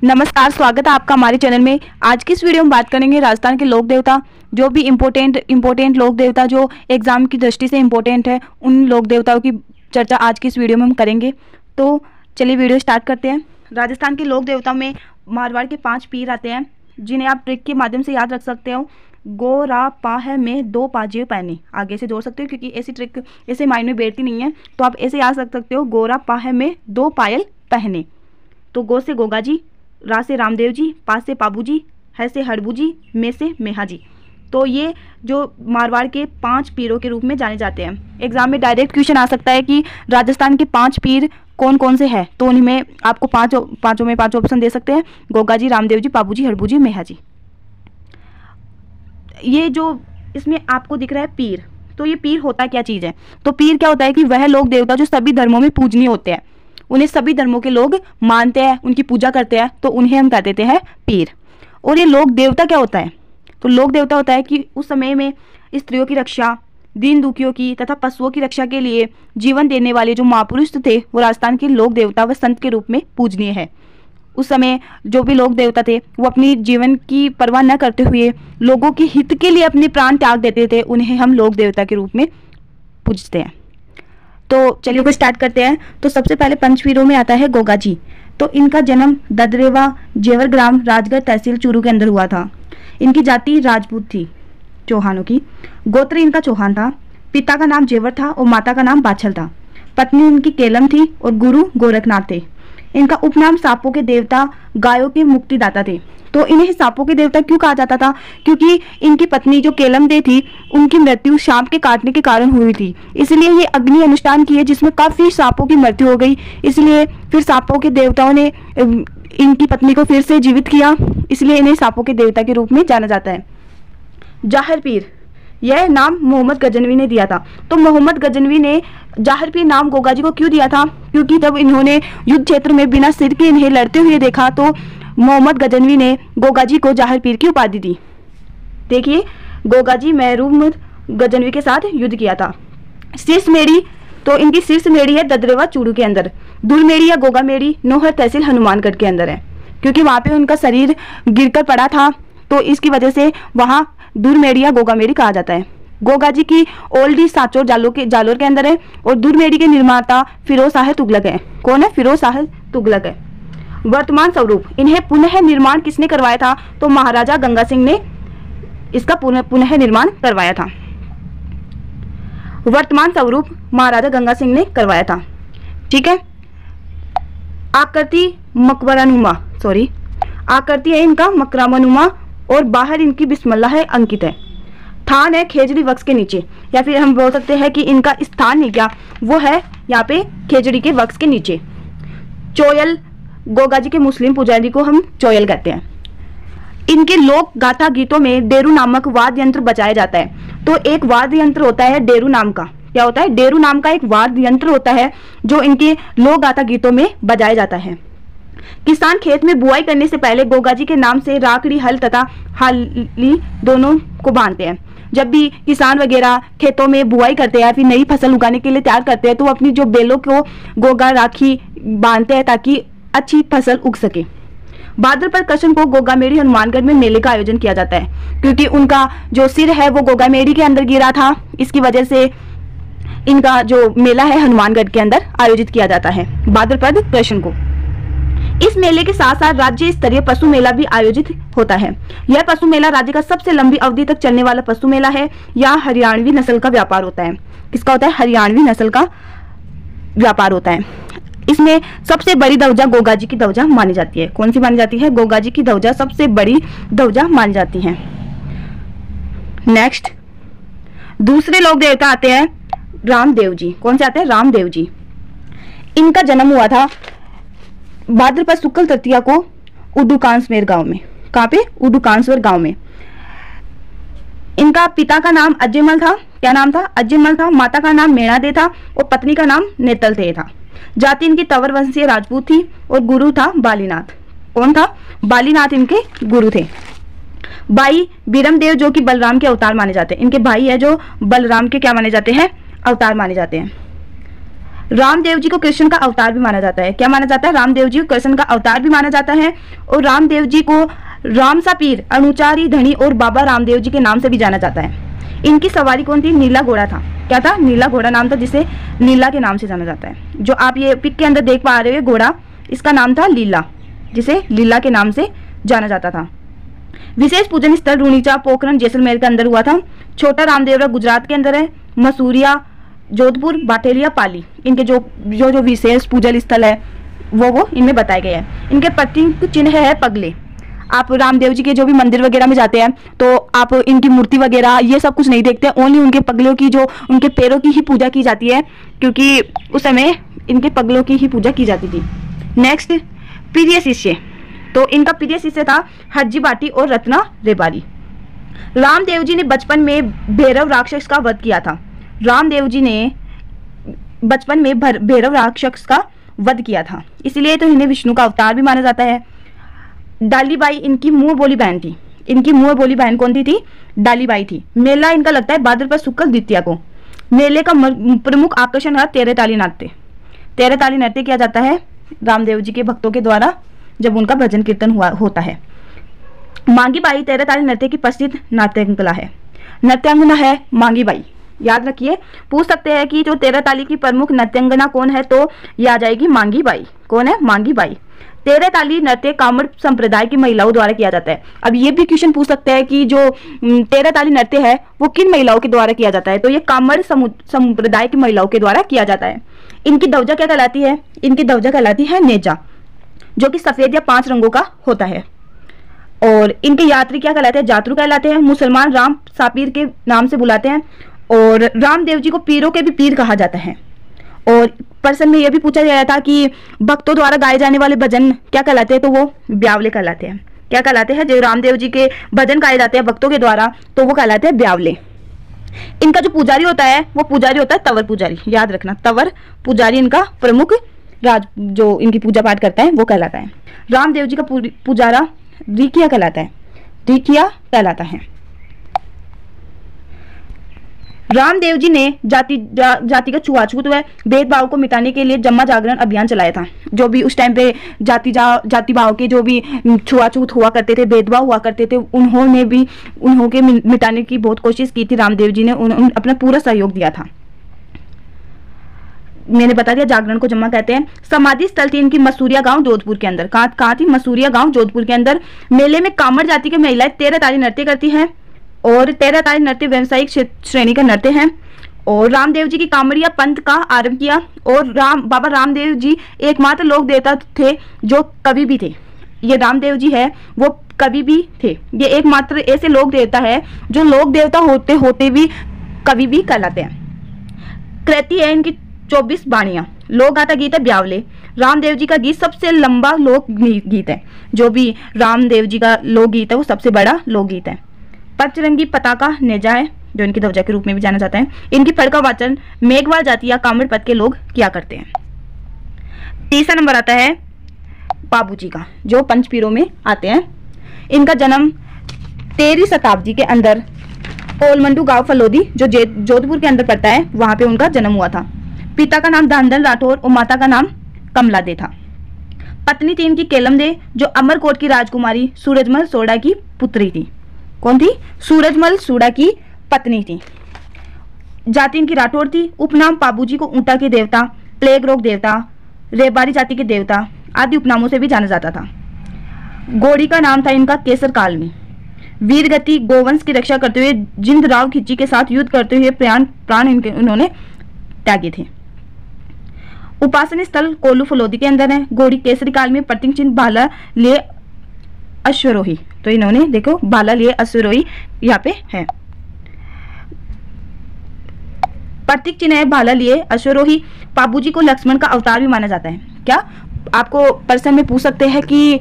नमस्कार, स्वागत है आपका हमारे चैनल में। आज की इस वीडियो में बात करेंगे राजस्थान के लोक देवता, जो भी इम्पोर्टेंट लोक देवता जो एग्जाम की दृष्टि से इम्पोर्टेंट है, उन लोक देवताओं की चर्चा आज की इस वीडियो में हम करेंगे। तो चलिए वीडियो स्टार्ट करते हैं। राजस्थान के लोक देवताओं में मारवाड़ के 5 पीर आते हैं, जिन्हें आप ट्रिक के माध्यम से याद रख सकते हो। गो रा पा है में 2 पाजे पहने, आगे से जोड़ सकते हो क्योंकि ऐसी ट्रिक ऐसे माइंड में बैठती नहीं है, तो आप ऐसे याद रख सकते हो। गो रा पा है में 2 पायल पहने। तो गो से गोगा जी, रा से रामदेव जी, पा से पाबू जी, है से हड़बू जी, में से मेहा जी। तो ये जो मारवाड़ के 5 पीरों के रूप में जाने जाते हैं। एग्जाम में डायरेक्ट क्वेश्चन आ सकता है कि राजस्थान के 5 पीर कौन कौन से हैं, तो उनमें आपको पाँचों में 5 ऑप्शन दे सकते हैं। गोगा जी, रामदेव जी, पाबू जी, हड़बू जी, मेहा जी। ये जो इसमें आपको दिख रहा है पीर, तो ये पीर होता क्या चीज़ है? तो पीर क्या होता है कि वह लोक देवता जो सभी धर्मों में पूजनीय होते हैं, उन्हें सभी धर्मों के लोग मानते हैं, उनकी पूजा करते हैं, तो उन्हें हम कह देते हैं पीर। और ये लोक देवता क्या होता है? तो लोक देवता होता है कि उस समय में स्त्रियों की रक्षा, दीन दुखियों की तथा पशुओं की रक्षा के लिए जीवन देने वाले जो महापुरुष थे, वो राजस्थान के लोक देवता व संत के रूप में पूजनीय है। उस समय जो भी लोक देवता थे, वो अपनी जीवन की परवाह न करते हुए लोगों के हित के लिए अपने प्राण त्याग देते थे, उन्हें हम लोक देवता के रूप में पूजते हैं। तो चलिए को स्टार्ट करते हैं। तो सबसे पहले पंचपीरों में आता है गोगा जी। तो इनका जन्म ददरेवा जेवर ग्राम राजगढ़ तहसील चूरू के अंदर हुआ था। इनकी जाति राजपूत थी, चौहानों की। गोत्र इनका चौहान था। पिता का नाम जेवर था और माता का नाम बाछल था। पत्नी इनकी केलम थी और गुरु गोरखनाथ थे। इनका उपनाम सांपों के देवता, गायों के मुक्तिदाता थे। तो इन्हें सांपों के देवता क्यों कहा जाता था? क्योंकि इनकी पत्नी जो केलम दे थी, उनकी मृत्यु सांप के काटने के कारण हुई थी, इसलिए ये अग्नि अनुष्ठान किए जिसमें काफी सांपों की मृत्यु हो गई। इसलिए फिर सांपों के देवताओं ने इनकी पत्नी को फिर से जीवित किया, इसलिए इन्हें सांपों के देवता के रूप में जाना जाता है। जाहिर पीर, यह नाम मोहम्मद गजनवी ने दिया था। तो मोहम्मद गजनवी ने जाहिर पीर नाम गोगा जी को क्यों दिया था? क्योंकि जब इन्होंने युद्ध क्षेत्र में बिना सिर के इन्हें लड़ते हुए देखा, तो मोहम्मद गजनवी ने गोगा जी को जाहिर पीर की उपाधि दी। देखिए, गोगा जी महरूम गजनवी के साथ युद्ध किया था। शीर्ष मेड़ी, तो इनकी शीर्ष मेड़ी है ददरेवा चूरू के अंदर। दूर मेड़ी या गोगा मेड़ी नौहर तहसील हनुमानगढ़ के अंदर है, क्योंकि वहाँ पे उनका शरीर गिरकर पड़ा था, तो इसकी वजह से वहाँ दूर मेड़ी या गोगा मेड़ी कहा जाता है। गोगा जी की ओल्डी साचोर जालोर के अंदर है, और दूर मेड़ी के निर्माता फिरोज शाह तुगलक है। कौन है? फिरोज शाह तुगलक है। वर्तमान स्वरूप, इन्हें पुनः निर्माण किसने करवाया था? तो महाराजा गंगा सिंह ने इसका पुनः निर्माण करवाया था। वर्तमान स्वरूप महाराजा गंगा सिंह ने करवाया था। ठीक है। आकृति आकृति है इनका मकरामनुमा, और बाहर इनकी बिस्मिल्लाह है अंकित है। थान है खेजड़ी वृक्ष के नीचे, या फिर हम बोल सकते हैं कि इनका स्थान नहीं क्या, वो है यहाँ पे खेजड़ी के वृक्ष के नीचे। चोयल, गोगा जी के मुस्लिम पुजारी को हम चोयल कहते हैं। इनके लोक गाथा गीतों में डेरू नामक वाद्य यंत्र बजाया जाता है। तो एक वाद्य यंत्र होता है डेरू नाम का। क्या होता है? डेरू नाम का एक वाद्य यंत्र होता है जो इनके लोक गाथा गीतों में बजाया जाता है। किसान खेत में बुआई करने से पहले गोगा जी के नाम से राखड़ी, हल तथा हाली दोनों को बांधते हैं। जब भी किसान वगैरह खेतों में बुआई करते हैं, फिर नई फसल उगाने के लिए तैयार करते हैं, तो अपनी जो बेलों को गोगा राखी बांधते हैं ताकि अच्छी फसल उग सके। भाद्रपद कृष्ण को गोगा मेड़ी हनुमानगढ़ में मेले का आयोजन किया जाता है, क्योंकि उनका जो सिर है वो गोगा मेड़ी के अंदर गिरा था, इसकी वजह से इनका जो मेला है हनुमानगढ़ के अंदर आयोजित किया जाता है भाद्रपद कृष्ण को। इस मेले के साथ साथ राज्य स्तरीय पशु मेला भी आयोजित होता है। यह पशु मेला राज्य का सबसे लंबी अवधि तक चलने वाला पशु मेला है। यहाँ हरियाणवी नस्ल का व्यापार होता है। किसका होता है? हरियाणवी नस्ल का व्यापार होता है। इसमें सबसे बड़ी दौजा गोगा जी की दौजा मानी जाती है। कौन सी मानी जाती है? गोगा जी की दौजा सबसे बड़ी दौजा मानी जाती है। नेक्स्ट, दूसरे लोक देवता आते हैं रामदेव जी। कौन से आते हैं? रामदेव जी। इनका जन्म हुआ था भाद्रपद शुक्ल तृतीया को उडुकांसमेर गांव में। कहाँ पे? उडुकांसमेर गांव में। इनका पिता का नाम अजयमल था। क्या नाम था? अजयमल था। माता का नाम मेणादे था और पत्नी का नाम नेतल थे था। जाति इनकी तंवर वंशीय राजपूत थी और गुरु था बालीनाथ। कौन था? बालीनाथ इनके गुरु थे। भाई बीरमदेव जो कि बलराम के अवतार माने जाते हैं। इनके भाई है जो बलराम के क्या माने जाते हैं? अवतार माने जाते हैं। रामदेव जी को कृष्ण का अवतार भी माना जाता है। क्या माना जाता है? रामदेव जी को कृष्ण का अवतार भी माना जाता है। और रामदेव जी को रामसा पीर, अनुचारी धनी और बाबा रामदेव जी के नाम से भी जाना जाता है। इनकी सवारी कौन थी? नीला घोड़ा था। क्या था? नीला घोड़ा नाम था, जिसे लीला के नाम से जाना जाता है। जो आप ये पिक के अंदर देख पा रहे हो घोड़ा, इसका नाम था लीला, जिसे लीला के नाम से जाना जाता था। विशेष पूजन स्थल रूणीचा, पोखरण, जैसलमेर के अंदर हुआ था। छोटा रामदेवरा गुजरात के अंदर है। मसूरिया, जोधपुर, बाटेलिया, पाली, इनके जो विशेष पूजन स्थल है वो इनमें बताए गए हैं। इनके प्रतीक चिन्ह है पगले। आप रामदेव जी के जो भी मंदिर वगैरह में जाते हैं तो आप इनकी मूर्ति वगैरह ये सब कुछ नहीं देखते, ओनली उनके पगलों की, जो उनके पैरों की ही पूजा की जाती है, क्योंकि उस समय इनके पगलों की ही पूजा की जाती थी। नेक्स्ट, प्रिय शिष्य। तो इनका प्रिय शिष्य था हरजी बाटी और रत्ना रेबारी। रामदेव जी ने बचपन में भैरव राक्षस का वध किया था। रामदेव जी ने बचपन में भैरव राक्षस का वध किया था, इसलिए तो इन्हें विष्णु का अवतार भी माना जाता है। डालीबाई इनकी मुंह बोली बहन थी। इनकी मुंह बोली बहन कौन थी? डालीबाई थी। मेला इनका लगता है भाद्रपद शुक्ल द्वितीया को। मेले का प्रमुख आकर्षण है तेरह ताली नृत्य। तेरह ताली नृत्य किया जाता है रामदेव जी के भक्तों के द्वारा जब उनका भजन कीर्तन होता है। मांगी बाई तेरह ताली नृत्य की प्रसिद्ध नृत्यांगना है। नृत्यांगना है मांगी बाई, याद रखिए। पूछ सकते हैं कि जो तेरह ताली की प्रमुख नृत्यांगना कौन है, तो ये आ जाएगी मांगी बाई। कौन है? मांगी बाई। तेरह ताली नृत्य कामड़ संप्रदाय की महिलाओं द्वारा किया जाता है। अब ये भी क्वेश्चन पूछ सकते हैं कि जो तेरह ताली नृत्य है वो किन महिलाओं के द्वारा किया जाता है, तो ये कामड़ संप्रदाय की महिलाओं के द्वारा किया जाता है। इनकी ध्वजा क्या कहलाती है? इनकी ध्वजा कहलाती है नेजा, जो कि सफेद या 5 रंगों का होता है। और इनके यात्री क्या कहलाते हैं? जातरू कहलाते हैं। मुसलमान राम सापीर के नाम से बुलाते हैं। और रामदेव जी को पीरों के भी पीर कहा जाता है। और प्रश्न में यह भी पूछा गया था कि भक्तों द्वारा गाए जाने वाले भजन क्या कहलाते हैं, तो वो ब्यावले कहलाते हैं। क्या कहलाते हैं? जो रामदेव जी के भजन गाए जाते हैं भक्तों के द्वारा, तो वो कहलाते हैं ब्यावले। इनका जो पुजारी होता है वो पुजारी होता है तंवर पुजारी, याद रखना। तंवर पुजारी इनका प्रमुख राज जो इनकी पूजा पाठ करता है वो कहलाता है। रामदेव जी का पुजारा रिकिया कहलाता है। रिकिया कहलाता है। रामदेव जी ने जातिगत छुआछूत व भेदभाव को मिटाने के लिए जम्मा जागरण अभियान चलाया था। जो भी उस टाइम पे जाति भाव के जो भी छुआछूत हुआ करते थे, भेदभाव हुआ करते थे, उन्होंने मिटाने की बहुत कोशिश की थी। रामदेव जी ने अपना पूरा सहयोग दिया था। मैंने बता दिया जागरण को जम्मा कहते हैं। समाधि स्थल थी इनकी मसूरिया गांव जोधपुर के अंदर। कहाँ थी? मसूरिया गांव जोधपुर के अंदर। मेले में कामड़ जाति की महिलाएं तेरह ताली नृत्य करती हैं और तेरह ताली नृत्य व्यावसायिक श्रेणी का नृत्य है। और रामदेव जी की कामड़िया पंथ का आरंभ किया। और बाबा रामदेव जी एकमात्र लोक देवता थे जो कवि भी थे। ये रामदेव जी है वो कवि भी थे। ये एकमात्र ऐसे लोक देवता है जो लोक देवता होते होते भी कवि भी कहलाते हैं। कृति है इनकी 24 बाणियां। लोक गाथा गीत है ब्यावले। रामदेव जी का गीत सबसे लंबा लोक गीत है। जो भी रामदेव जी का लोकगीत है वो सबसे बड़ा लोकगीत है। पंचरंगी पताका नेजा है, जो इनकी ध्वजा के रूप में भी जाना जाता है। इनकी फड़ का वाचन मेघवाल जाति या कामड़ पद के लोग किया करते हैं। तीसरा नंबर आता है बाबूजी का, जो पंचपीरों में आते हैं। इनका जन्म 13वीं शताब्दी के अंदर ओलमंडू गांव फलोदी जो जोधपुर के अंदर पड़ता है, वहां पे उनका जन्म हुआ था। पिता का नाम धनधन राठौर और माता का नाम कमला दे था। पत्नी थी इनकी केलम दे, जो अमरकोट की राजकुमारी सूरजमल सोडा की पुत्री थी। कौन थी? सूरजमल सोडा की पत्नी थी। जाति इनकी राठौर थी। उपनाम बाबूजी को ऊंटा के देवता, प्लेग रोग देवता, रेबारी जाति के देवता आदि उपनामों से भी जाना जाता था। घोड़ी का नाम था इनका केसर कालनी। वीरगति गोवंश की रक्षा करते हुए जिंद राव खिच्ची के साथ युद्ध करते हुए प्राण इन्होंने त्यागे थे। उपासना स्थल कोल्लू फलोदी के अंदर है। घोड़ी केसरी काल में प्रतीक चिन्ह भाला लिए अश्वरोही, तो इन्होंने देखो भाला लिए अश्वरोही यहाँ पे है। प्रतीक चिन्ह है भाला लिए अश्वरोही। बाबूजी को लक्ष्मण का अवतार भी माना जाता है। क्या आपको प्रश्न में पूछ सकते हैं कि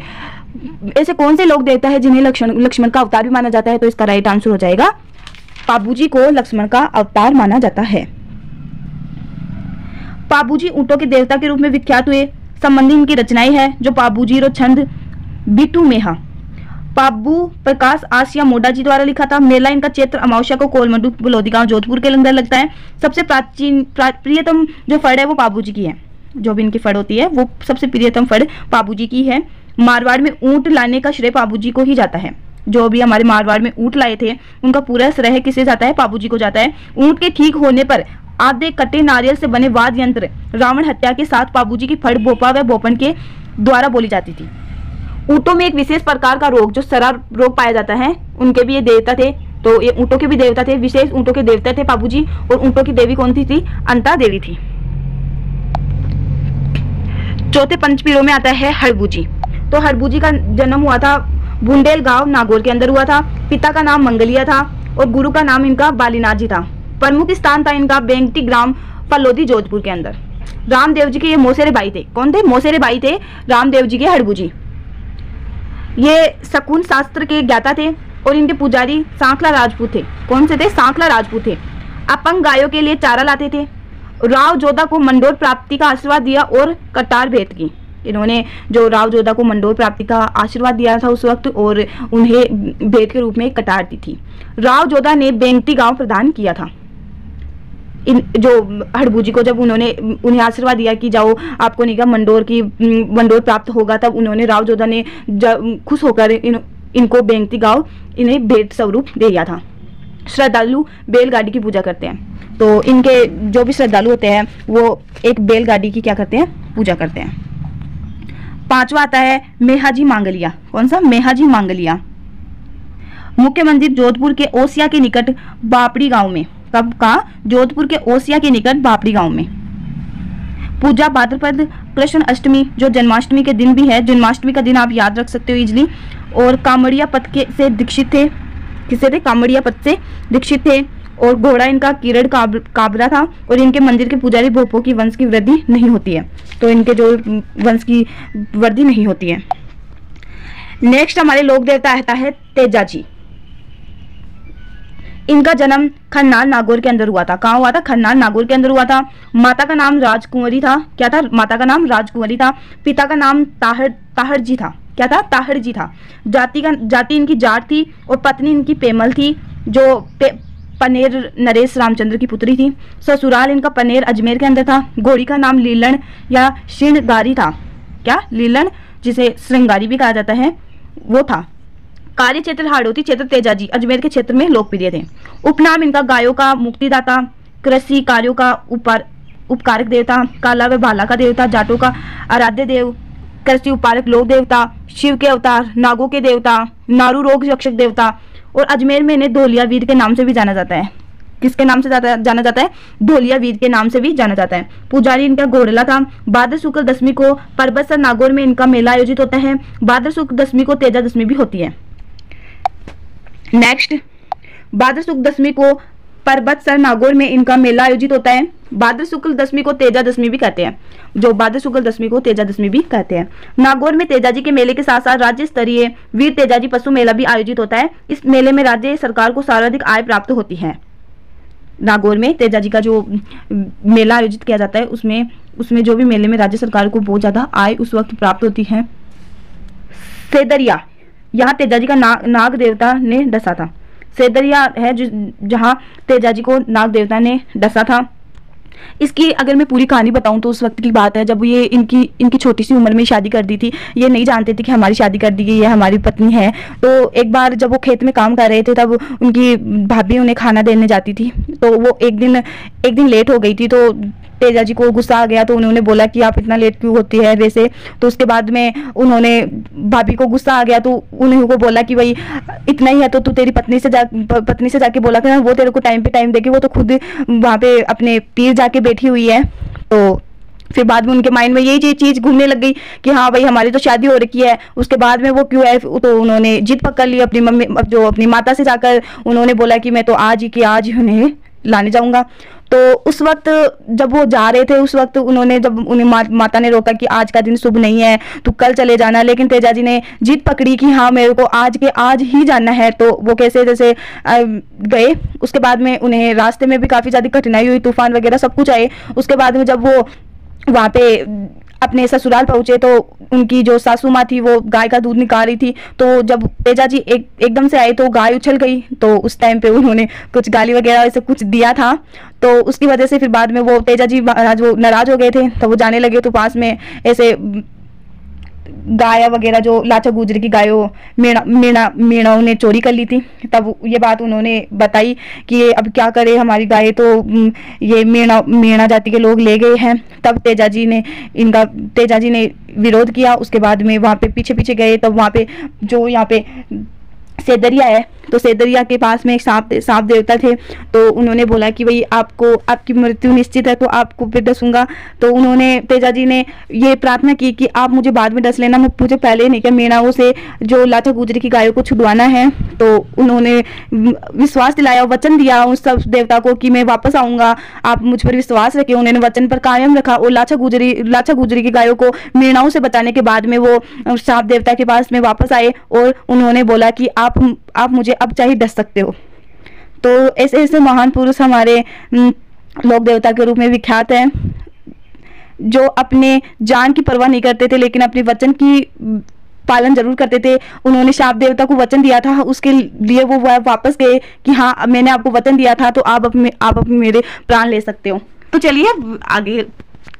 ऐसे कौन से लोग देवता है जिन्हें लक्ष्मण का अवतार भी माना जाता है, तो इसका राइट आंसर हो जाएगा बाबूजी को लक्ष्मण का अवतार माना जाता है। बाबूजी ऊंटों के देवता के रूप में विख्यात हुए। संबंधी इनकी रचनाएं है जो बाबूजी रो छंद बिटू मेहा। बाबू प्रकाश आसिया मोडा जी द्वारा लिखा था। मेला इनका चैत्र अमावस्या को कोलमंडू बलोदी गांव जोधपुर के अंदर लगता है। सबसे प्रियतम जो फड़ है वो बाबू जी की है। जो भी इनकी फड़ होती है वो सबसे प्रियतम फड़ बाबू जी की है। मारवाड़ में ऊंट लाने का श्रेय बाबू जी को ही जाता है। जो भी हमारे मारवाड़ में ऊंट लाए थे उनका पूरा श्रेय किसे जाता है? बाबू जी को जाता है। ऊंट के ठीक होने पर आधे कटे नारियल से बने वाद्य यंत्र रावण हत्या के साथ बाबू जी की फड़ भोपा व भोपन के द्वारा बोली जाती थी। ऊंटों में एक विशेष प्रकार का रोग जो सरा रोग पाया जाता है, उनके भी ये देवता थे। तो ये ऊंटों के भी देवता थे, विशेष ऊंटों के देवता थे बाबू जी। और ऊंटों की देवी कौन थी? अंता देवी थी। चौथे पंचपीरों में आता है हड़बू जी। तो हड़बू जी का जन्म हुआ था बुंडेल गांव नागौर के अंदर हुआ था। पिता का नाम मंगलिया था और गुरु का नाम इनका बालीनाथ जी था। प्रमुख स्थान था इनका बेंगटी ग्राम फलोदी जोधपुर के अंदर। रामदेव जी के ये मौसेरे भाई थे। कौन थे? मौसेरे भाई थे रामदेव जी के हड़बू जी। ये शकुन शास्त्र के ज्ञाता थे और इनके पुजारी सांखला राजपूत थे। कौन से थे? सांखला राजपूत थे। अपंग गायों के लिए चारा लाते थे। राव जोधा को मंडोर प्राप्ति का आशीर्वाद दिया और कटार भेंट की। इन्होंने जो राव जोधा को मंडोर प्राप्ति का आशीर्वाद दिया था उस वक्त, और उन्हें भेंट के रूप में कटार दी थी। राव जोधा ने बेंगटी गांव प्रदान किया था। इन जो हड़बू जी को जब उन्हें आशीर्वाद दिया कि जाओ आपको निगम मंडोर प्राप्त होगा, तब उन्होंने राव जोधा ने खुश होकर इनको बेंगटी गांव इन्हें भेंट स्वरूप दिया था। श्रद्धालु बैलगाड़ी की पूजा करते हैं। तो इनके जो भी श्रद्धालु होते हैं वो एक बैलगाड़ी की क्या करते हैं? पूजा करते हैं। पांचवा आता है मेहाजी मांगलिया। कौन सा? मेहाजी मांगलिया। मुख्य मंदिर जोधपुर के ओसिया के निकट बापड़ी गांव में। कब का? जोधपुर के ओसिया के निकट बापड़ी गांव में। पूजा भाद्रपद कृष्ण अष्टमी जो जन्माष्टमी के दिन भी है। जन्माष्टमी का दिन आप याद रख सकते हो इजली। और कामड़िया पथ के से दीक्षित थे। किससे थे? कामड़िया पथ से दीक्षित थे। और घोड़ा इनका किरण काबरा था। और इनके मंदिर के पुजारी भोपो की वंश की वृद्धि नहीं होती है। तो इनके जो वंश की वृद्धि नहीं होती है। नेक्स्ट हमारे लोक देवता आता है तेजा जी। इनका जन्म खन्नार नागौर के अंदर हुआ था। कहाँ हुआ था? खन्नार नागौर के अंदर हुआ था। माता का नाम राजकुंवरी था। क्या था? माता का नाम राजकुंवरी था। पिता का नाम ताहर जी था। क्या था? ताहर जी था। जाति इनकी जाट थी और पत्नी इनकी पेमल थी जो पनेर नरेश रामचंद्र की पुत्री थी। ससुराल इनका पनेर अजमेर के अंदर था। घोड़ी का नाम लीलन या श्रृंगारी था। क्या? लीलन, जिसे श्रृंगारी भी कहा जाता है, वो था। कार्य क्षेत्र हाड़ौती क्षेत्र तेजाजी अजमेर के क्षेत्र में लोकप्रिय थे। उपनाम इनका गायों का मुक्तिदाता, कृषि कार्यों का उपकारक देवता, काला व भाला का देवता, जाटों का आराध्य देव, कृषि उपकारक लोक देवता, शिव के अवतार, नागों के देवता, नारू रोग रक्षक देवता। और अजमेर में इन्हें धोलिया वीर के नाम से भी जाना जाता है। किसके नाम से जाना जाता है? धोलिया वीर के नाम से भी जाना जाता है। पुजारी इनका घोड़ला था। भाद्र शुक्ल दशमी को परबतसर नागौर में इनका मेला आयोजित होता है। भाद्र शुक्ल दशमी को तेजा दशमी भी होती है। नेक्स्ट, भाद्र शुक्ल दशमी को परबतसर नागौर में इनका मेला आयोजित होता है। भाद्र शुक्ल दशमी को तेजा दशमी भी कहते हैं। जो भाद्र शुक्ल दशमी को तेजा दशमी भी कहते हैं। नागौर में तेजाजी के मेले के साथ साथ राज्य स्तरीय वीर तेजाजी पशु मेला भी आयोजित होता है। इस मेले में राज्य सरकार को सर्वाधिक आय प्राप्त होती है। नागौर में तेजाजी का जो मेला आयोजित किया जाता है उसमें जो भी मेले में राज्य सरकार को बहुत ज्यादा आय उस वक्त प्राप्त होती है। सेदरिया, यहाँ तेजाजी का नाग देवता ने डसा था। सेदरिया है जहाँ तेजाजी को नाग देवता ने डसा था। इसकी अगर मैं पूरी कहानी बताऊं तो उस वक्त की बात है जब ये इनकी छोटी सी उम्र में शादी कर दी थी। ये नहीं जानते थे कि हमारी शादी कर दी गई है, हमारी पत्नी है। तो एक बार जब वो खेत में काम कर रहे थे तब उनकी भाभी उन्हें खाना देने जाती थी। तो वो एक दिन लेट हो गई थी। तो तेजाजी को गुस्सा आ गया तो उन्होंने बोला कि आप इतना लेट क्यों होती है वैसे। तो उसके बाद में उन्होंने भाभी को गुस्सा आ गया तो उन्हें को बोला कि भाई इतना ही है तो तू तेरी पत्नी से जाके बोला कि वो तेरे को टाइम पे टाइम देगी, वो तो खुद वहाँ पे अपने पीर जाके बैठी हुई है। तो फिर बाद में उनके माइंड में यही चीज घूमने लग गई कि हाँ भाई हमारी तो शादी हो रखी है, उसके बाद में वो क्यों है। तो उन्होंने जिद पकड़ ली अपनी माता से जाकर। उन्होंने बोला कि मैं तो आज ही उन्हें लाने जाऊंगा। तो उस वक्त जब वो जा रहे थे उस वक्त जब उन्हें माता ने रोका कि आज का दिन शुभ नहीं है, तो कल चले जाना। लेकिन तेजाजी ने जिद पकड़ी कि हाँ मेरे को आज ही जाना है। तो वो कैसे जैसे गए। उसके बाद में उन्हें रास्ते में भी काफ़ी ज़्यादा कठिनाई हुई, तूफान वगैरह सब कुछ आए। उसके बाद में जब वो वहाँ पे अपने ससुराल पहुंचे तो उनकी जो सासू माँ थी वो गाय का दूध निकाल रही थी। तो जब तेजा जी एकदम से आए तो गाय उछल गई। तो उस टाइम पे उन्होंने कुछ गाली वगैरह ऐसे कुछ दिया था, तो उसकी वजह से फिर बाद में वो तेजा जी महाराज वो नाराज हो गए थे। तो वो जाने लगे तो पास में ऐसे गाय वगैरह जो लाचा गुजरी की गायों मेढ़ाओं ने चोरी कर ली थी। तब ये बात उन्होंने बताई कि अब क्या करे, हमारी गाय तो ये मेढ़ा जाति के लोग ले गए हैं। तब तेजा जी ने विरोध किया। उसके बाद में वहाँ पे पीछे पीछे गए। तब वहाँ पे जो यहाँ पे सेदरिया है, तो सेदरिया के पास में एक सांप देवता थे। तो उन्होंने बोला कि भाई आपकी मृत्यु निश्चित है तो आपको फिर डसूंगा। तो उन्होंने तेजा जी ने ये प्रार्थना की कि आप मुझे बाद में डस लेना, मुझे पहले नहीं, क्या मेढ़ाओं से जो लाचा गुजरी की गायों को छुड़वाना है। तो उन्होंने विश्वास दिलाया, वचन दिया उन सब देवता को कि मैं वापस आऊँगा, आप मुझ पर विश्वास रखे। उन्होंने वचन पर कायम रखा और लाचा गुजरी की गायों को मेढ़ाओं से बचाने के बाद में वो सांप देवता के पास में वापस आए और उन्होंने बोला कि आप मुझे अब चाहे डस सकते हो। तो ऐसे ऐसे महान पुरुष हमारे लोक देवता के रूप में विख्यात हैं, जो अपने जान की परवाह नहीं करते थे लेकिन अपने वचन की पालन जरूर करते थे। उन्होंने शाप देवता को वचन दिया था, उसके लिए वो वापस गए कि हाँ मैंने आपको वचन दिया था तो आप मेरे प्राण ले सकते हो। तो चलिए आगे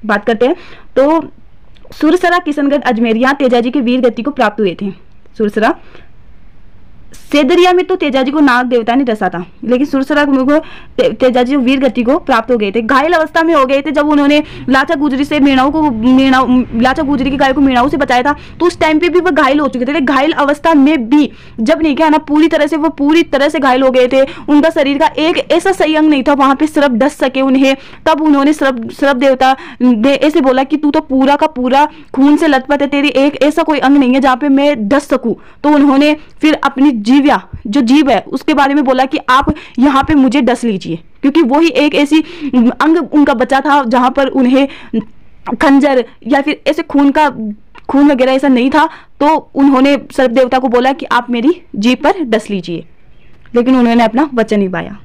बात करते हैं। तो सुरसरा, किशनगढ़, अजमेर, यहाँ तेजा जी के वीर गति को प्राप्त हुए थे। सुरसरा, सेदरिया में तो तेजा जी को नाग देवता ने डसा था, लेकिन सुरसरा को तेजा जी वीर गति को प्राप्त हो गए थे। घायल अवस्था में हो गए थे जब उन्होंने लाचा गुजरी की गाय को मेढ़ाओं से बचाया था। तो उस टाइम पे भी वो घायल हो चुके थे। घायल अवस्था में भी जब नहीं क्या ना पूरी तरह से घायल हो गए थे। उनका शरीर का एक ऐसा सही अंग नहीं था वहां पे सिर्फ डस सके उन्हें। तब उन्होंने सिर्फ देवता ऐसे बोला कि तू तो पूरा का पूरा खून से लथपथ है, तेरी एक ऐसा कोई अंग नहीं है जहाँ पे मैं डस सकूं। तो उन्होंने फिर अपनी जो जीव है उसके बारे में बोला कि आप यहाँ पे मुझे डस लीजिए, क्योंकि वही एक ऐसी अंग उनका बचा था जहां पर उन्हें खंजर या फिर ऐसे खून वगैरह ऐसा नहीं था। तो उन्होंने सर्प देवता को बोला कि आप मेरी जीभ पर डस लीजिए, लेकिन उन्होंने अपना वचन निभाया।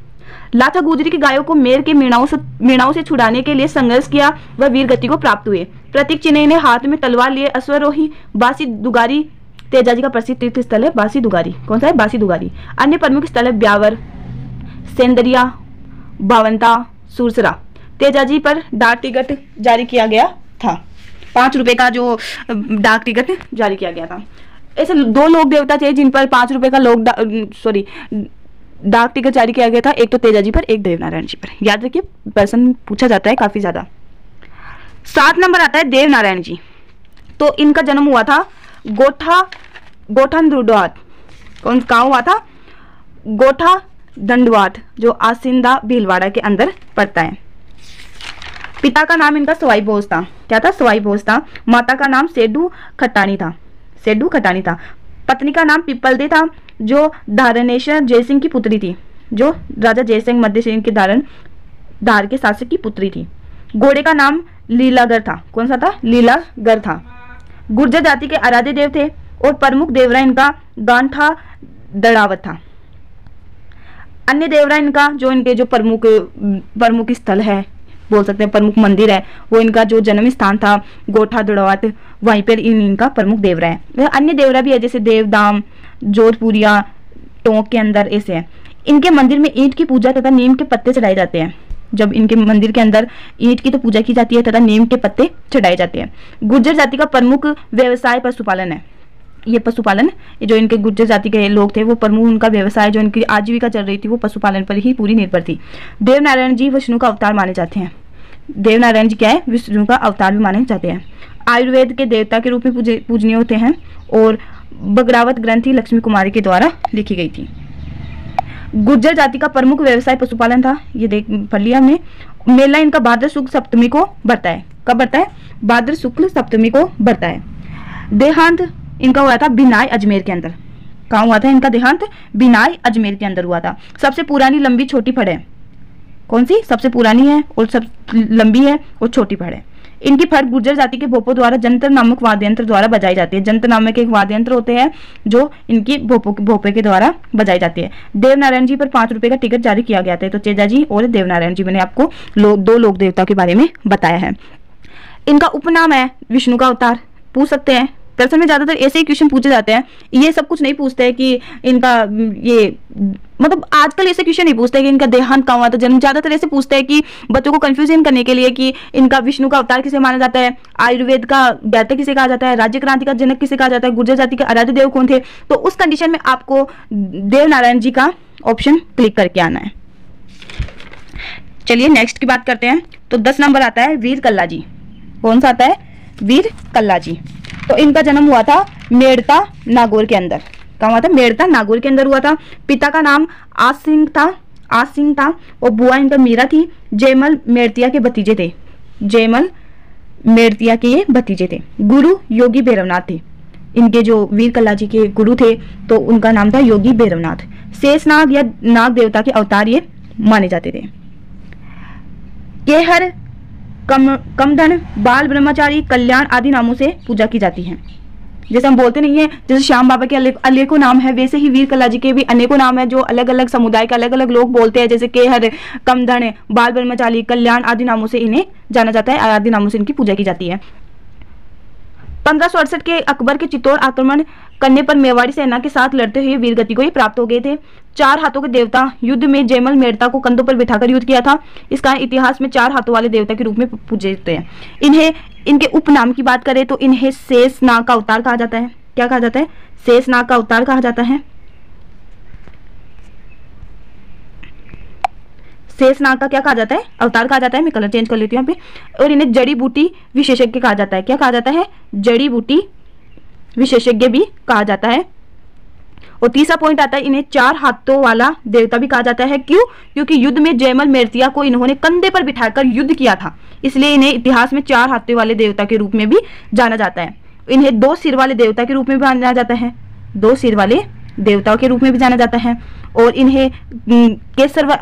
लाचा गुजरी की गायों को मेर के मेढ़ाओं से छुड़ाने के लिए संघर्ष किया, वह वीर गति को प्राप्त हुए। प्रतीक चिन्ह ने हाथ में तलवार लिए अश्वरोही बासी दुगारी, तेजा जी का प्रसिद्ध तीर्थ स्थल है बासी दुगारी। कौन सा है? बासी दुगारी। अन्य प्रमुख स्थल है ब्यावर, सेंदरिया, भावंता, सुरसरा। तेजा जी पर डाक टिकट जारी किया गया था, 5 रुपए का जो डाक टिकट जारी किया गया था। ऐसे 2 लोक देवता थे जिन पर 5 रुपए का डाक टिकट जारी किया गया था। एक तो तेजा जी पर, एक देवनारायण जी पर। याद रखिए, प्रश्न पूछा जाता है काफी ज्यादा। 7 नंबर आता है देवनारायण जी। तो इनका जन्म हुआ था गोठा दंडवात। कहाँ हुआ था? गोठा दंडवात, जो आसिंदा भीलवाड़ा के अंदर पड़ता है। पिता का नाम इनका सवाई भोज था। क्या था? सवाई भोज था। माता का नाम सेडू खटानी था। पत्नी का नाम पिपलदे था, जो धारणेश्वर जयसिंह की पुत्री थी, जो राजा जयसिंह मध्य सिंह के धार के शासक की पुत्री थी। घोड़े का नाम लीलागर था। कौन सा था? लीलागर था। गुर्जर जाति के आराध्य देव थे और प्रमुख देवरा इनका गांठा दड़ावत था। अन्य देवरा इनका जो इनके जो प्रमुख स्थल है, बोल सकते हैं प्रमुख मंदिर है, वो इनका जो जन्म स्थान था गोठा दड़ावत, वहीं पर इनका प्रमुख देवरा है। अन्य देवरा भी है जैसे देवदाम, जोधपुरिया, टोंक के अंदर ऐसे है। इनके मंदिर में ईंट की पूजा तथा नीम के पत्ते चढ़ाए जाते हैं। जब इनके मंदिर के अंदर ईंट की तो पूजा की जाती है तथा नीम के पत्ते चढ़ाए जाते हैं। गुर्जर जाति का प्रमुख व्यवसाय पशुपालन है। ये पशुपालन, जो इनके गुर्जर जाति के लोग थे वो प्रमुख उनका व्यवसाय, जो इनकी आजीविका चल रही थी वो पशुपालन पर ही पूरी निर्भर थी। देवनारायण जी विष्णु का अवतार माने जाते हैं। देवनारायण जी क्या है? विष्णु का अवतार भी माने जाते हैं। आयुर्वेद के देवता के रूप में पूजनीय होते हैं और बगड़ावत ग्रंथि लक्ष्मी कुमारी के द्वारा लिखी गई थी। गुर्जर जाति का प्रमुख व्यवसाय पशुपालन था। ये देख पढ़ लिया हमने। मेला इनका भाद्र शुक्ल सप्तमी को बढ़ता है। कब बढ़ता है? भाद्र शुक्ल सप्तमी को बढ़ता है। देहांत इनका हुआ था बिनाई अजमेर के अंदर। कहाँ हुआ था इनका देहांत? बिनाई अजमेर के अंदर हुआ था। सबसे पुरानी लंबी छोटी फड़ है। कौन सी? सबसे पुरानी है और सब लंबी है और छोटी फड़ है। इनकी फड़ गुर्जर जाति के भोपों द्वारा जंतर नामक वाद्य यंत्र द्वारा बजाई जाती है। जंतर नामक एक वाद्य यंत्र होते हैं जो इनकी भोपे के द्वारा बजाई जाती है। देवनारायण जी पर 5 रुपए का टिकट जारी किया गया था। तो तेजा जी और देवनारायण जी, मैंने आपको 2 लोक देवता के बारे में बताया है। इनका उपनाम है विष्णु का अवतार, पूछ सकते हैं। दरअसल में ज्यादातर ऐसे ही क्वेश्चन पूछे जाते हैं, ये सब कुछ नहीं पूछते हैं कि इनका ये मतलब आजकल ऐसे क्वेश्चन नहीं पूछते कि इनका देहांत कहाँ हुआ था, जन्म। ज्यादातर ऐसे पूछते हैं कि बच्चों को कंफ्यूजन करने के लिए कि इनका विष्णु का अवतार किसे माना जाता है, आयुर्वेद का ज्ञाता किसे कहा जाता है, राज्य क्रांति का जनक किसे कहा जाता है, गुर्जर जाति के आराध्य देव कौन थे। तो उस कंडीशन में आपको देव नारायण जी का ऑप्शन क्लिक करके आना है। चलिए नेक्स्ट की बात करते हैं। तो 10 नंबर आता है वीर कल्ला जी। कौन सा आता है? वीर कल्ला जी। तो इनका जन्म हुआ था मेड़ता नागौर के अंदर। कहाँ हुआ था? मेड़ता नागौर के अंदर हुआ था। पिता का नाम आस सिंह था और बुआ इनका मीरा थी। जयमल मेड़तिया के भतीजे थे। जयमल मेड़तिया के ये भतीजे थे। गुरु योगी भैरवनाथ थे। इनके जो वीर कल्ला जी के गुरु थे तो उनका नाम था योगी भैरवनाथ। शेषनाग या नाग देवता के अवतार ये माने जाते थे। केहर, कमधन, बाल ब्रह्मचारी, कल्याण आदि नामों से पूजा की जाती है। जैसे हम बोलते नहीं है, जैसे श्याम बाबा के अनेकों नाम है, वैसे ही वीर कल्ला जी के भी अनेकों नाम है जो अलग अलग समुदाय के अलग अलग लोग बोलते हैं। जैसे केहर, कमधन, बाल ब्रह्मचारी, कल्याण आदि नामों से इन्हें जाना जाता है, आदि नामों से इनकी पूजा की जाती है। 1568 के अकबर के चित्तौड़ आक्रमण करने पर मेवाड़ी सेना के साथ लड़ते हुए वीरगति को ये प्राप्त हो गए थे। 4 हाथों के देवता युद्ध में जयमल मेड़ता को कंधों पर बिठाकर युद्ध किया था। इस कारण इतिहास में 4 हाथों वाले देवता के रूप में पूजे जाते हैं। इन्हें, इनके उपनाम की बात करें तो इन्हें शेषनाग का अवतार कहा जाता है। क्या कहा जाता है? शेषनाग का अवतार कहा जाता है। शेषनाग का क्या कहा जाता है? अवतार कहा जाता है। मैं कलर चेंज कर लेती हूँ यहाँ पे। और इन्हें जड़ी बूटी विशेषज्ञ कहा जाता है। क्या कहा जाता है? जड़ी बूटी विशेषज्ञ भी कहा जाता है। और तीसरा पॉइंट आता है, इन्हें 4 हाथों वाला देवता भी कहा जाता है। क्यों? क्योंकि युद्ध में जयमल मेड़तिया को इन्होंने कंधे पर बिठाकर युद्ध किया था, इसलिए इन्हें इतिहास में 4 हाथों वाले देवता के रूप में भी जाना जाता है। इन्हें 2 सिर वाले देवता के रूप में भी जाना जाता है। 2 सिर वाले देवताओं के रूप में भी जाना जाता है। और इन्हें केसर व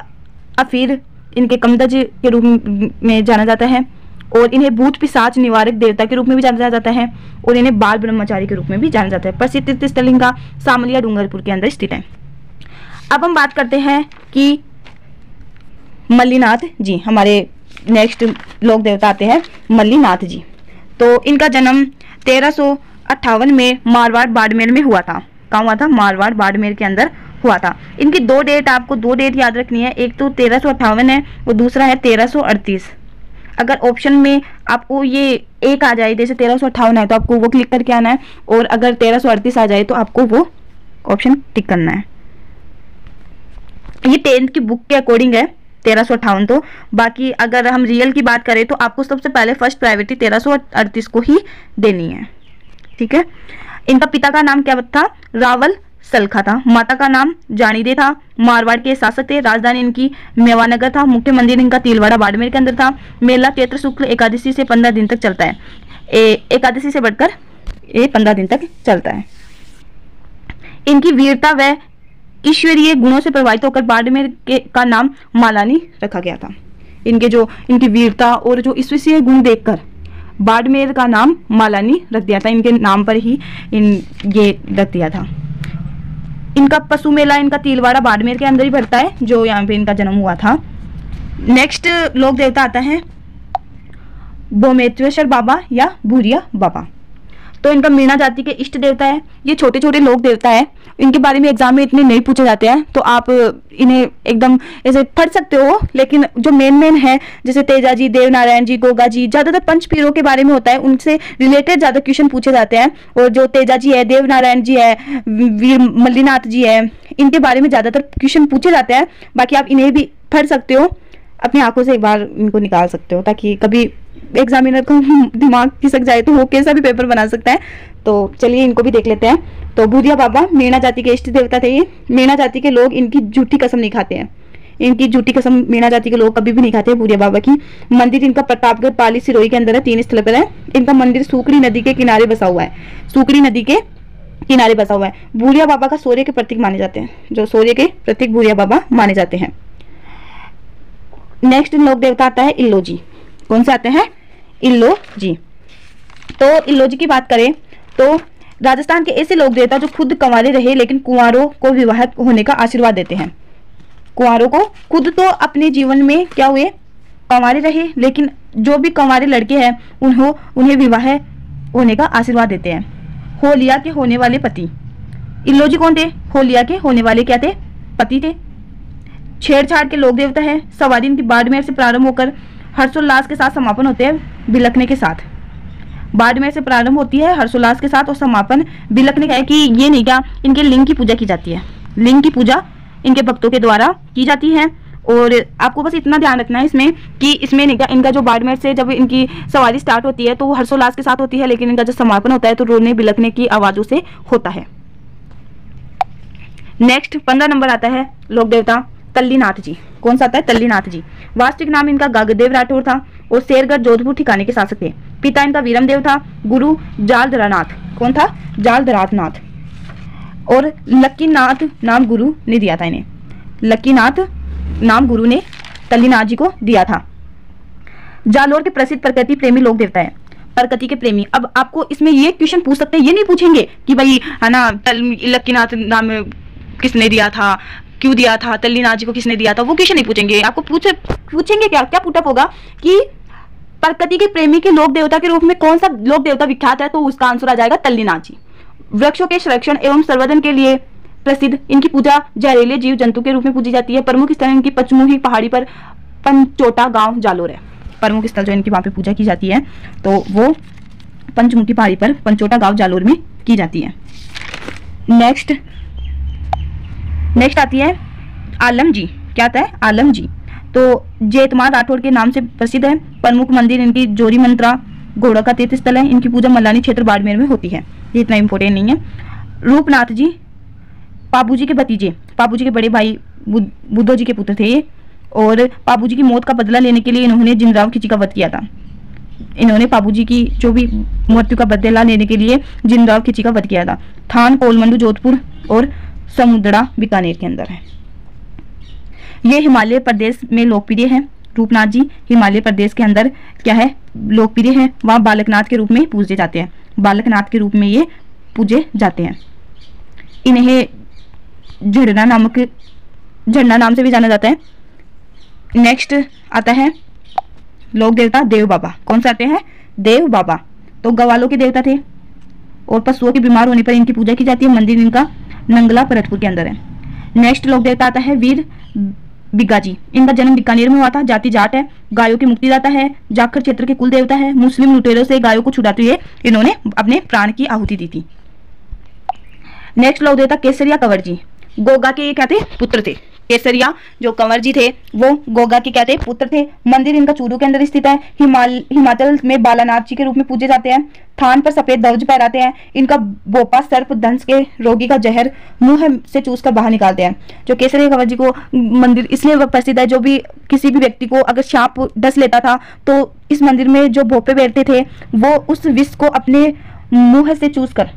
अफीर, इनके कमदज के रूप में जाना जाता है। और इन्हें भूत पिशाच निवारक देवता के रूप में भी जाना जाता है। और इन्हें बाल ब्रह्मचारी के रूप में भी जाना जाता है। प्रसिद्ध तीर्थस्थल इनका सामलिया डूंगरपुर के अंदर स्थित है। अब हम बात करते हैं कि मल्लीनाथ जी, हमारे नेक्स्ट लोक देवता आते हैं मल्लीनाथ जी। तो इनका जन्म 1358 में मारवाड़ बाड़मेर में हुआ था। कहाँ हुआ था? मारवाड़ बाड़मेर के अंदर हुआ था। इनकी 2 डेट, आपको 2 डेट याद रखनी है। एक तो 1358 है और दूसरा है 1338। अगर ऑप्शन में आपको ये एक आ जाए, जैसे 1358 है तो आपको वो क्लिक करके आना है, और अगर 1338 आ जाए तो आपको वो ऑप्शन टिक करना है। ये 10th की बुक के अकॉर्डिंग है 1358। तो बाकी अगर हम रियल की बात करें तो आपको सबसे पहले फर्स्ट प्रायोरिटी 1338 को ही देनी है। ठीक है। इनका पिता का नाम क्या था? रावल सलखा था। माता का नाम जानीदे था। मारवाड़ के शासक थे। राजधानी इनकी मेवानगर था। मुख्य मंदिर इनका तिलवाड़ा बाड़मेर के अंदर था। मेला चैत्र शुक्ल एकादशी से 15 दिन तक चलता है। एकादशी से बढ़कर ये 15 दिन तक चलता है। इनकी वीरता व ईश्वरीय गुणों से प्रभावित होकर बाड़मेर का नाम मालानी रखा गया था। इनकी वीरता और जो ईश्वरीय गुण देखकर बाड़मेर का नाम मालानी रख दिया था। इनके नाम पर ही ये रख दिया था। इनका पशु मेला इनका तिलवाड़ा बाड़मेर के अंदर ही भरता है, जो यहाँ पे इनका जन्म हुआ था। नेक्स्ट लोक देवता आता है बोमेश्वर बाबा या भूरिया बाबा। तो इनका मीणा जाति के इष्ट देवता है। ये छोटे छोटे लोक देवता है। इनके बारे में एग्जाम में इतने नहीं पूछे जाते हैं, तो आप इन्हें एकदम ऐसे पढ़ सकते हो। लेकिन जो मेन है, जैसे तेजा जी, देव नारायण जी, गोगा जी, ज्यादातर पंच पीरों के बारे में होता है, उनसे रिलेटेड ज्यादा क्वेश्चन पूछे जाते हैं। और जो तेजा जी है, देव नारायण जी है, वीर मल्लीनाथ जी है, इनके बारे में ज्यादातर क्वेश्चन पूछे जाते हैं। बाकी आप इन्हें भी पढ़ सकते हो, अपनी आंखों से एक बार इनको निकाल सकते हो, ताकि कभी एग्जामिनर को दिमाग खिसक जाए तो वो कैसा भी पेपर बना सकता है। तो चलिए इनको भी देख लेते हैं। तो भूरिया बाबा मीणा जाति के इष्ट देवता थे। ये मीणा जाति के लोग इनकी झूठी कसम नहीं खाते हैं। इनकी झूठी कसम मीणा जाति के लोग कभी भी नहीं खाते हैं भूरिया बाबा की। मंदिर इनका प्रतापगढ़ पाली सिरोही के अंदर है, 3 स्थल पर है। इनका मंदिर सूकड़ी नदी के किनारे बसा हुआ है। सूकड़ी नदी के किनारे बसा हुआ है। भूरिया बाबा का सूर्य के प्रतीक माने जाते हैं। जो सूर्य के प्रतीक भूरिया बाबा माने जाते हैं। नेक्स्ट लोक देवता आता है इल्लो जी। कौन से आते हैं? इल्लो जी। तो इल्लो जी की बात करें तो राजस्थान के ऐसे लोक देवता जो खुद कंवारे रहे लेकिन कुंवारों को विवाहित होने का आशीर्वाद देते हैं। कुंवारों को खुद तो अपने जीवन में क्या हुए? कंवारे रहे, लेकिन जो भी कंवारे लड़के हैं उन्हें विवाह होने का आशीर्वाद देते हैं। होलिया के होने वाले पति, इल्लो जी कौन थे? होलिया के होने वाले क्या थे? पति थे। छेड़छाड़ के लोक देवता है। सवारी इनकी बाड़मेर से प्रारंभ होकर हर्षोल्लास के साथ समापन होते हैं बिलखने के साथ। बाड़मेर से प्रारंभ होती है हर्षोल्लास के साथ और समापन बिलखने का है कि ये नहीं क्या, इनके लिंग की पूजा की जाती है। लिंग की पूजा इनके भक्तों के द्वारा की जाती है। और आपको बस इतना ध्यान रखना है इसमें कि इसमें नहीं क्या, इनका जो बाड़मेर से जब इनकी सवारी स्टार्ट होती है तो वो हर्षोल्लास के साथ होती है, लेकिन इनका जो समापन होता है तो रोने बिलखने की आवाज़ों से होता है। नेक्स्ट 15 नंबर आता है लोक देवता तल्लीनाथ जी। कौन सा आता है? तल्लीनाथ जी। वास्तविक नाम इनका गागदेव राठौर था और शेरगढ़ जोधपुर ठिकाने के शासक थे। पिता इनका वीरमदेव था। गुरु जालधरानाथ। कौन था? जालधरानाथ। और लक्कीनाथ नाम गुरु ने दिया था इन्हें। लक्कीनाथ नाम गुरु ने तल्लीनाथ जी को दिया था। जालोर के प्रसिद्ध प्रकृति प्रेमी लोक देवता है। प्रकृति के प्रेमी। अब आपको इसमें ये क्वेश्चन पूछ सकते हैं, ये नहीं पूछेंगे कि भाई है ना लक्कीनाथ नाम किसने दिया था, क्यों दिया था, तल्लीनाथ जी को किसने दिया था, वो क्वेश्चन नहीं पूछेंगे। आपको पूछेंगे क्या पुटअप होगा कि प्रकृति के प्रेमी के लोक देवता के रूप में कौन सा लोक देवता विख्यात है, तो उसका आंसर आ जाएगा तल्लीनाथ जी। वृक्षों के संरक्षण एवं संवर्धन के लिए प्रसिद्ध, इनकी पूजा जहरीले जीव जंतु के रूप में पूजी जाती है। प्रमुख स्थल इनकी पचमुखी पहाड़ी पर पंचोटा गांव जालोर है। प्रमुख स्थल जो इनकी वहां पे पूजा की जाती है तो वो पंचमुखी पहाड़ी पर पंचोटा गांव जालोर में की जाती है। नेक्स्ट आती है आलम जी। क्या आता है? आलम जी। तो जेतमार राठौड़ के नाम से प्रसिद्ध है। प्रमुख मंदिर इनकी जोरी मंत्रा घोड़ा का तीर्थ स्थल है। इनकी पूजा मल्लानी क्षेत्र बाड़मेर में होती है। ये इतना इंपॉर्टेंट नहीं है। रूपनाथ जी पाबू जी के भतीजे, पाबू जी के बड़े भाई बुद्धो जी के पुत्र थे ये। और पाबू जी की मौत का बदला लेने के लिए इन्होंने जिनराव खिची का वध किया था। इन्होंने पाबू जी की जो भी मृत्यु का बदला लेने के लिए जिनराव खिची का वध किया था। थान कोलमंडू जोधपुर और समुद्रा बीकानेर के अंदर है। ये हिमालय प्रदेश में लोकप्रिय है। रूपनाथ जी हिमालय प्रदेश के अंदर क्या है? लोकप्रिय है। वहाँ बालकनाथ के रूप में पूजे जाते हैं। बालकनाथ के रूप में ये पूजे जाते हैं। इन्हें झरना नाम से भी जाना जाता है। नेक्स्ट आता है लोक देवता देव बाबा। कौन सा आते हैं? देव बाबा। तो गवालों के देवता थे और पशुओं के बीमार होने पर इनकी पूजा की जाती है। मंदिर इनका नंगला परतपुर के अंदर है। नेक्स्ट लोक देवता आता है वीर बिग्गा जी। इनका जन्म बीकानेर में हुआ था। जाति जाट है। गायों के मुक्तिदाता है। जाखर क्षेत्र के कुल देवता है। मुस्लिम लुटेरों से गायों को छुड़ाते हुए इन्होंने अपने प्राण की आहुति दी थी। नेक्स्ट लोक देवता केसरिया कंवर जी। गोगा के ये क्या थे? पुत्र थे। केसरिया जो कंवर जी थे वो गोगा के क्या थे? पुत्र थे। मंदिर इनका चूरू के अंदर स्थित है। हिमाचल में बालानाथ जी के रूप में पूजे जाते हैं। थान पर सफेद ध्वज फहराते हैं। इनका बोपा सर्प दंश के रोगी का जहर मुंह से चूस कर बाहर निकालते हैं। जो केसरिया कंवर जी को मंदिर इसलिए प्रसिद्ध है, जो भी किसी भी व्यक्ति को अगर सांप डस लेता था तो इस मंदिर में जो भोपे बैठते थे वो उस विष को अपने मुंह से चूस कर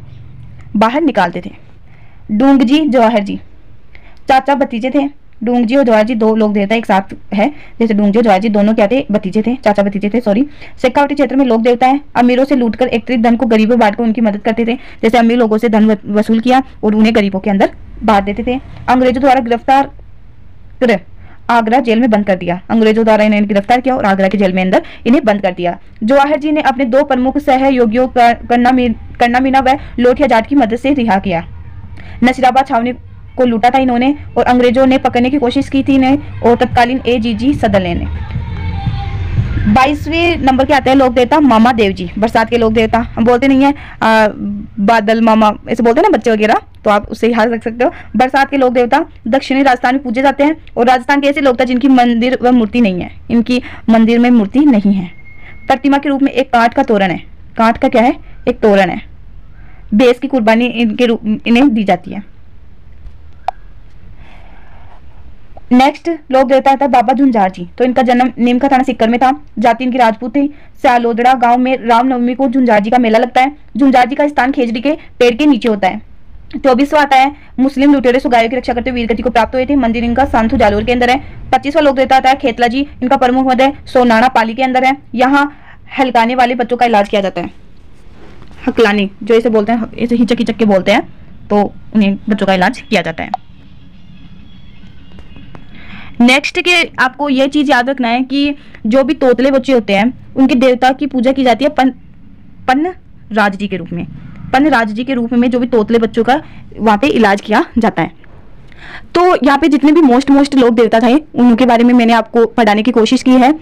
बाहर निकालते थे। डूंग जी जवाहर जी चाचा भतीजे थे। डूंग जी और जवाहर जी दो लोग देवता एक साथ है। जैसे डूंग जी और जवाहर जी दोनों क्या थे? भतीजे थे, चाचा भतीजे थे सॉरी। शेखावटी क्षेत्र में लोक देवता है। अमीरों से लूटकर एकत्रित धन को गरीबों बांटकर उनकी मदद करते थे। जैसे अमीर लोगों से धन वसूल किया और उन्हें गरीबों के अंदर बांट देते थे। अंग्रेजों द्वारा गिरफ्तार कर आगरा जेल में बंद कर दिया। अंग्रेजों द्वारा इन्हें गिरफ्तार किया और आगरा के जेल में अंदर इन्हें बंद कर दिया। जवाहर जी ने अपने दो प्रमुख सहयोगियों कन्ना मीना व लोटिया जाट की मदद से रिहा किया। नसीराबाद छावनी को लूटा था इन्होंने और अंग्रेजों ने पकड़ने की कोशिश की थी इन्हें और तत्कालीन AGG सदरलैंड ने। 22वें नंबर के आते हैं लोक देवता मामा देव जी। बरसात के लोक देवता। हम बोलते नहीं है बादल मामा ऐसे बोलते हैं ना बच्चे वगैरह, तो आप उससे याद रख सकते हो। बरसात के लोक देवता दक्षिणी राजस्थान में पूजे जाते हैं और राजस्थान के ऐसे लोग था जिनकी मंदिर व मूर्ति नहीं है। इनकी मंदिर में मूर्ति नहीं है। प्रतिमा के रूप में एक काठ का तोरण है। काठ का क्या है? एक तोरण है। बेस की कुर्बानी इन्हें दी जाती है। नेक्स्ट लोक देवता था बाबा झुंझार जी। तो इनका जन्म नीमका थाना सीकर में था। जाति इनकी राजपूत थी। सालोदड़ा गांव में रामनवमी को झुंझार जी का मेला लगता है। झुंझार जी का स्थान खेजड़ी के पेड़ के नीचे होता है। 24वां आता है मुस्लिम लुटेरे से गायों की रक्षा करते हुए वीरगति को प्राप्त हुए थे। मंदिर इनका सांथू जालोर के अंदर है। 25वां लोक देवता आता है खेतला जी। इनका प्रमुख मद है सोनाना पाली के अंदर है। यहाँ हलकाने वाले बच्चों का इलाज किया जाता है। हकलानी जो इसे बोलते हैं, इसे हिचक हिचक के बोलते हैं, तो उन्हें बच्चों का इलाज किया जाता है। नेक्स्ट के आपको ये चीज याद रखना है कि जो भी तोतले बच्चे होते हैं उनके देवता की पूजा की जाती है पन्न राज जी के रूप में। पन्न राज जी के रूप में जो भी तोतले बच्चों का वहाँ पे इलाज किया जाता है। तो यहाँ पे जितने भी मोस्ट लोक देवता थे उनके बारे में मैंने आपको पढ़ाने की कोशिश की है।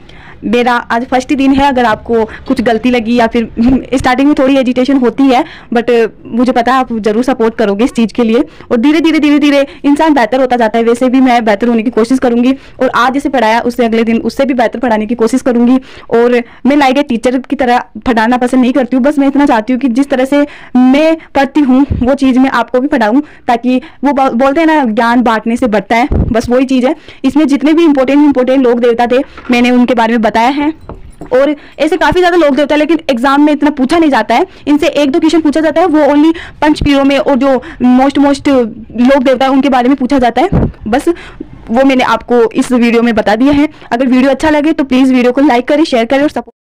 मेरा आज फर्स्ट ही दिन है, अगर आपको कुछ गलती लगी या फिर स्टार्टिंग में थोड़ी एजिटेशन होती है, बट मुझे पता है आप जरूर सपोर्ट करोगे इस चीज़ के लिए, और धीरे धीरे इंसान बेहतर होता जाता है। वैसे भी मैं बेहतर होने की कोशिश करूंगी, और आज जैसे पढ़ाया उससे अगले दिन उससे भी बेहतर पढ़ाने की कोशिश करूंगी। और मैं लाइक ए टीचर की तरह पढ़ाना पसंद नहीं करती हूँ, बस मैं इतना चाहती हूँ कि जिस तरह से मैं पढ़ती हूँ वो चीज़ मैं आपको भी पढ़ाऊँ, ताकि वो बोलते हैं ना ज्ञान बांटने से बढ़ता है, बस वही चीज़ है। इसमें जितने भी इंपॉर्टेंट लोक देवता थे मैंने उनके बारे में बताया है, और ऐसे काफी ज्यादा लोग देवता है, लेकिन एग्जाम में इतना पूछा नहीं जाता है। इनसे 1-2 क्वेश्चन पूछा जाता है, वो ओनली पंचपीरों में, और जो मोस्ट लोग देवता है उनके बारे में पूछा जाता है। बस वो मैंने आपको इस वीडियो में बता दिया है। अगर वीडियो अच्छा लगे तो प्लीज वीडियो को लाइक करें, शेयर करें और सपोर्ट